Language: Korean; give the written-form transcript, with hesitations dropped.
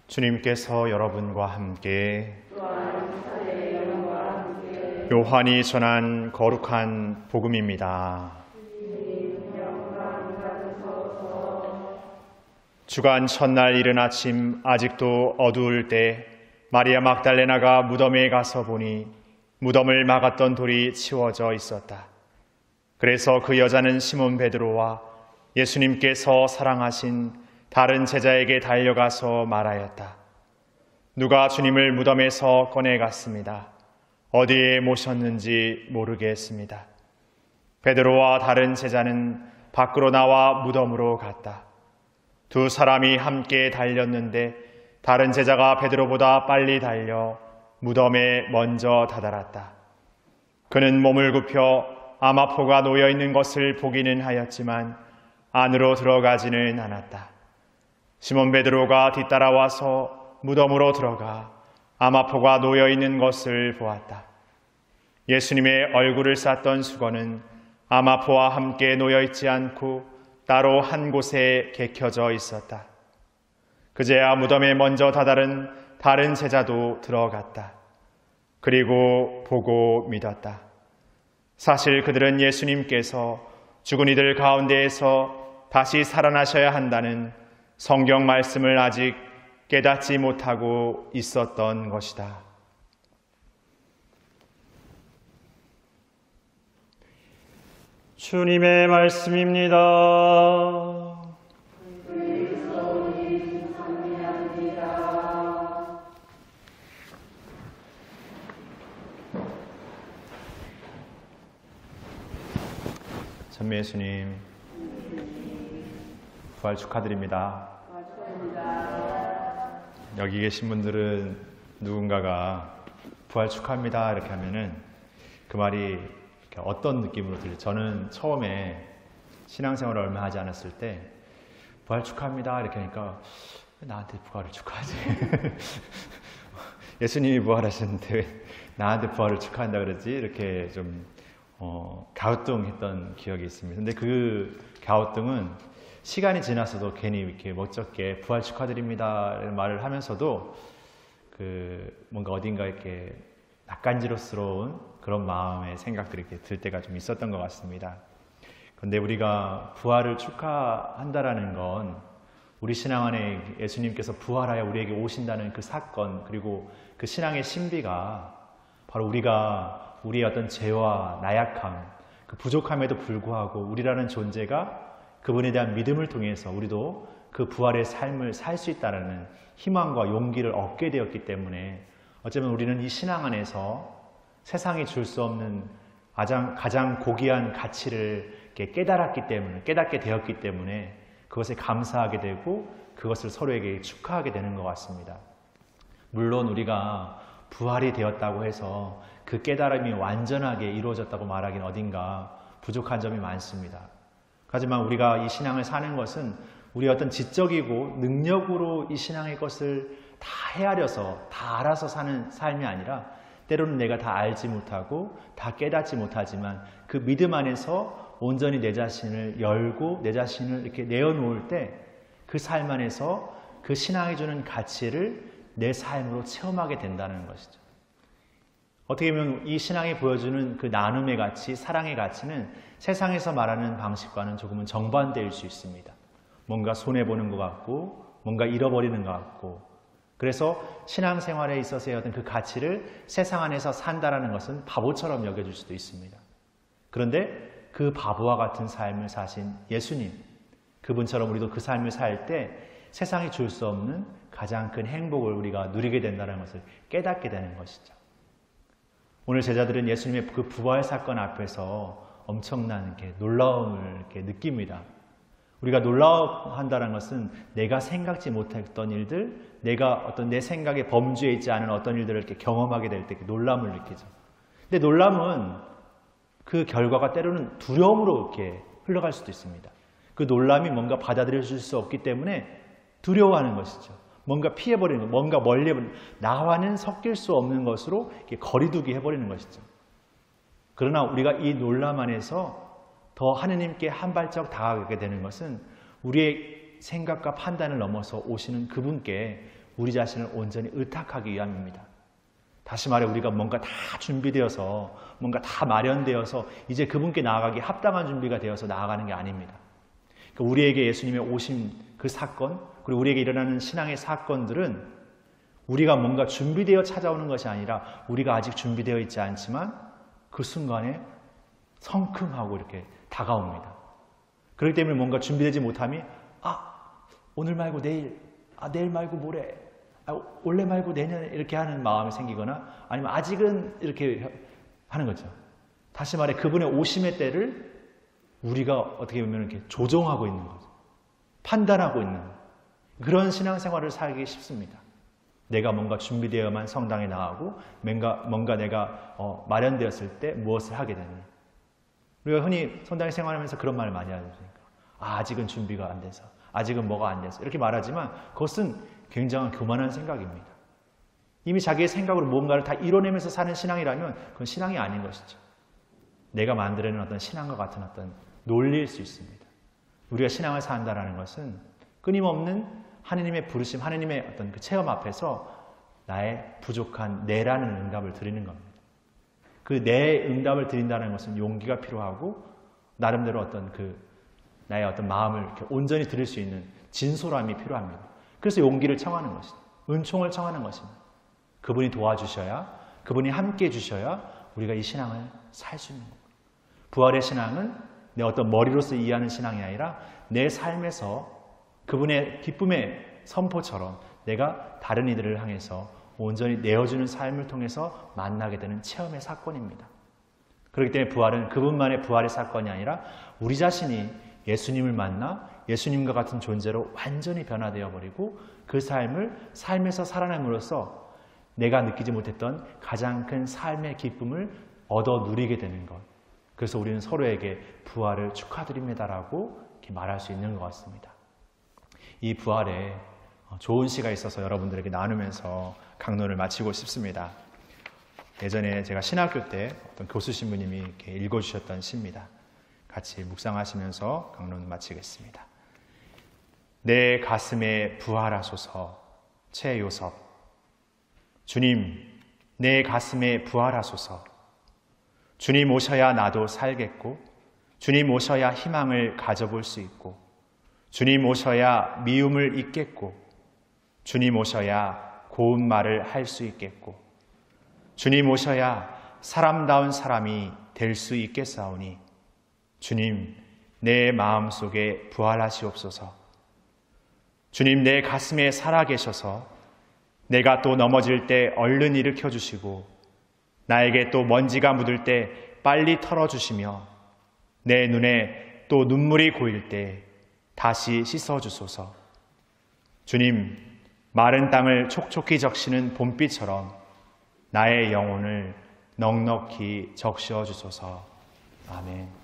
주님께서 여러분과 함께 요한이 전한 거룩한 복음입니다. 주간 첫날 이른 아침 아직도 어두울 때 마리아 막달레나가 무덤에 가서 보니 무덤을 막았던 돌이 치워져 있었다. 그래서 그 여자는 시몬 베드로와 예수님께서 사랑하신 다른 제자에게 달려가서 말하였다. 누가 주님을 무덤에서 꺼내갔습니다. 어디에 모셨는지 모르겠습니다. 베드로와 다른 제자는 밖으로 나와 무덤으로 갔다. 두 사람이 함께 달렸는데 다른 제자가 베드로보다 빨리 달려 무덤에 먼저 다다랐다. 그는 몸을 굽혀 아마포가 놓여있는 것을 보기는 하였지만 안으로 들어가지는 않았다. 시몬 베드로가 뒤따라와서 무덤으로 들어가 아마포가 놓여있는 것을 보았다. 예수님의 얼굴을 쌌던 수건은 아마포와 함께 놓여있지 않고 따로 한 곳에 개켜져 있었다. 그제야 무덤에 먼저 다다른 다른 제자도 들어갔다. 그리고 보고 믿었다. 사실 그들은 예수님께서 죽은 이들 가운데에서 다시 살아나셔야 한다는 성경 말씀을 아직 깨닫지 못하고 있었던 것이다. 주님의 말씀입니다. 찬미 예수님, 부활 축하드립니다. 여기 계신 분들은 누군가가 부활 축하합니다 이렇게 하면은 그 말이 어떤 느낌으로 들려요? 저는 처음에 신앙생활을 얼마 하지 않았을 때 부활 축하합니다 이렇게 하니까 왜 나한테 부활을 축하하지? 예수님이 부활하셨는데 왜 나한테 부활을 축하한다 그러지? 이렇게 좀 갸우뚱했던 기억이 있습니다. 근데 그 갸우뚱은 시간이 지나서도 괜히 이렇게 멋쩍게 부활 축하드립니다 이런 말을 하면서도 뭔가 어딘가 이렇게 낯간지러스러운 그런 마음의 생각들이 이렇게 들 때가 좀 있었던 것 같습니다. 그런데 우리가 부활을 축하한다라는 건 우리 신앙 안에 예수님께서 부활하여 우리에게 오신다는 그 사건, 그리고 그 신앙의 신비가 바로 우리가 우리의 어떤 죄와 나약함, 그 부족함에도 불구하고 우리라는 존재가 그분에 대한 믿음을 통해서 우리도 그 부활의 삶을 살 수 있다는 희망과 용기를 얻게 되었기 때문에 어쩌면 우리는 이 신앙 안에서 세상이 줄 수 없는 가장 고귀한 가치를 깨닫게 되었기 때문에 그것에 감사하게 되고 그것을 서로에게 축하하게 되는 것 같습니다. 물론 우리가 부활이 되었다고 해서 그 깨달음이 완전하게 이루어졌다고 말하기는 어딘가 부족한 점이 많습니다. 하지만 우리가 이 신앙을 사는 것은 우리의 어떤 지적이고 능력으로 이 신앙의 것을 다 헤아려서 다 알아서 사는 삶이 아니라 때로는 내가 다 알지 못하고 다 깨닫지 못하지만 그 믿음 안에서 온전히 내 자신을 열고 내 자신을 이렇게 내어놓을 때 그 삶 안에서 그 신앙이 주는 가치를 내 삶으로 체험하게 된다는 것이죠. 어떻게 보면 이 신앙이 보여주는 그 나눔의 가치, 사랑의 가치는 세상에서 말하는 방식과는 조금은 정반대일 수 있습니다. 뭔가 손해보는 것 같고 뭔가 잃어버리는 것 같고, 그래서 신앙생활에 있어서의 어떤 그 가치를 세상 안에서 산다라는 것은 바보처럼 여겨질 수도 있습니다. 그런데 그 바보와 같은 삶을 사신 예수님, 그분처럼 우리도 그 삶을 살 때 세상이 줄 수 없는 가장 큰 행복을 우리가 누리게 된다는 것을 깨닫게 되는 것이죠. 오늘 제자들은 예수님의 그 부활 사건 앞에서 엄청난 이렇게 놀라움을 이렇게 느낍니다. 우리가 놀라워한다는 것은 내가 생각지 못했던 일들, 내가 어떤 내 생각의 범주에 있지 않은 어떤 일들을 이렇게 경험하게 될 때 놀람을 느끼죠. 근데 놀람은 그 결과가 때로는 두려움으로 이렇게 흘러갈 수도 있습니다. 그 놀람이 뭔가 받아들여질 수 없기 때문에 두려워하는 것이죠. 뭔가 피해버리는 것, 뭔가 멀리해버리는, 나와는 섞일 수 없는 것으로 이렇게 거리두기 해버리는 것이죠. 그러나 우리가 이 놀람 안에서 더 하느님께 한 발짝 다가가게 되는 것은 우리의 생각과 판단을 넘어서 오시는 그분께 우리 자신을 온전히 의탁하기 위함입니다. 다시 말해 우리가 뭔가 다 준비되어서 뭔가 다 마련되어서 이제 그분께 나아가기 합당한 준비가 되어서 나아가는 게 아닙니다. 그러니까 우리에게 예수님의 오신 그 사건, 그리고 우리에게 일어나는 신앙의 사건들은 우리가 뭔가 준비되어 찾아오는 것이 아니라 우리가 아직 준비되어 있지 않지만 그 순간에 성큼하고 이렇게 다가옵니다. 그렇기 때문에 뭔가 준비되지 못함이 오늘 말고 내일, 내일 말고 모레, 올해 말고 내년에 이렇게 하는 마음이 생기거나 아니면 아직은 이렇게 하는 거죠. 다시 말해 그분의 오심의 때를 우리가 어떻게 보면 이렇게 조종하고 있는 거죠. 판단하고 있는 거죠. 그런 신앙생활을 살기 쉽습니다. 내가 뭔가 준비되어야만 성당에 나가고 뭔가 내가 마련되었을 때 무엇을 하게 되느냐. 우리가 흔히 성당에 생활하면서 그런 말을 많이 하죠. 아직은 준비가 안 돼서, 아직은 뭐가 안 돼서 이렇게 말하지만 그것은 굉장히 교만한 생각입니다. 이미 자기의 생각으로 무언가를 다 이뤄내면서 사는 신앙이라면 그건 신앙이 아닌 것이죠. 내가 만들어낸 어떤 신앙과 같은 어떤 논리일 수 있습니다. 우리가 신앙을 산다는 것은 끊임없는 하느님의 부르심, 하느님의 어떤 그 체험 앞에서 나의 부족한 내라는 응답을 드리는 겁니다. 그 내 응답을 드린다는 것은 용기가 필요하고 나름대로 어떤 나의 어떤 마음을 이렇게 온전히 드릴 수 있는 진솔함이 필요합니다. 그래서 용기를 청하는 것입니다. 은총을 청하는 것입니다. 그분이 도와주셔야, 그분이 함께 해주셔야 우리가 이 신앙을 살 수 있는 겁니다. 부활의 신앙은 내 어떤 머리로서 이해하는 신앙이 아니라 내 삶에서 그분의 기쁨의 선포처럼 내가 다른 이들을 향해서 온전히 내어주는 삶을 통해서 만나게 되는 체험의 사건입니다. 그렇기 때문에 부활은 그분만의 부활의 사건이 아니라 우리 자신이 예수님을 만나 예수님과 같은 존재로 완전히 변화되어 버리고 그 삶을 삶에서 살아남으로써 내가 느끼지 못했던 가장 큰 삶의 기쁨을 얻어 누리게 되는 것. 그래서 우리는 서로에게 부활을 축하드립니다라고 이렇게 말할 수 있는 것 같습니다. 이 부활에 좋은 시가 있어서 여러분들에게 나누면서 강론을 마치고 싶습니다. 예전에 제가 신학교 때 어떤 교수 신부님이 이렇게 읽어주셨던 시입니다. 같이 묵상하시면서 강론을 마치겠습니다. 내 가슴에 부활하소서. 최요섭. 주님, 내 가슴에 부활하소서. 주님 오셔야 나도 살겠고, 주님 오셔야 희망을 가져볼 수 있고, 주님 오셔야 미움을 잊겠고, 주님 오셔야 고운 말을 할 수 있겠고, 주님 오셔야 사람다운 사람이 될 수 있겠사오니, 주님 내 마음속에 부활하시옵소서. 주님 내 가슴에 살아계셔서 내가 또 넘어질 때 얼른 일으켜 주시고 나에게 또 먼지가 묻을 때 빨리 털어주시며 내 눈에 또 눈물이 고일 때 다시 씻어주소서. 주님, 마른 땅을 촉촉히 적시는 봄비처럼 나의 영혼을 넉넉히 적셔 주소서. 아멘.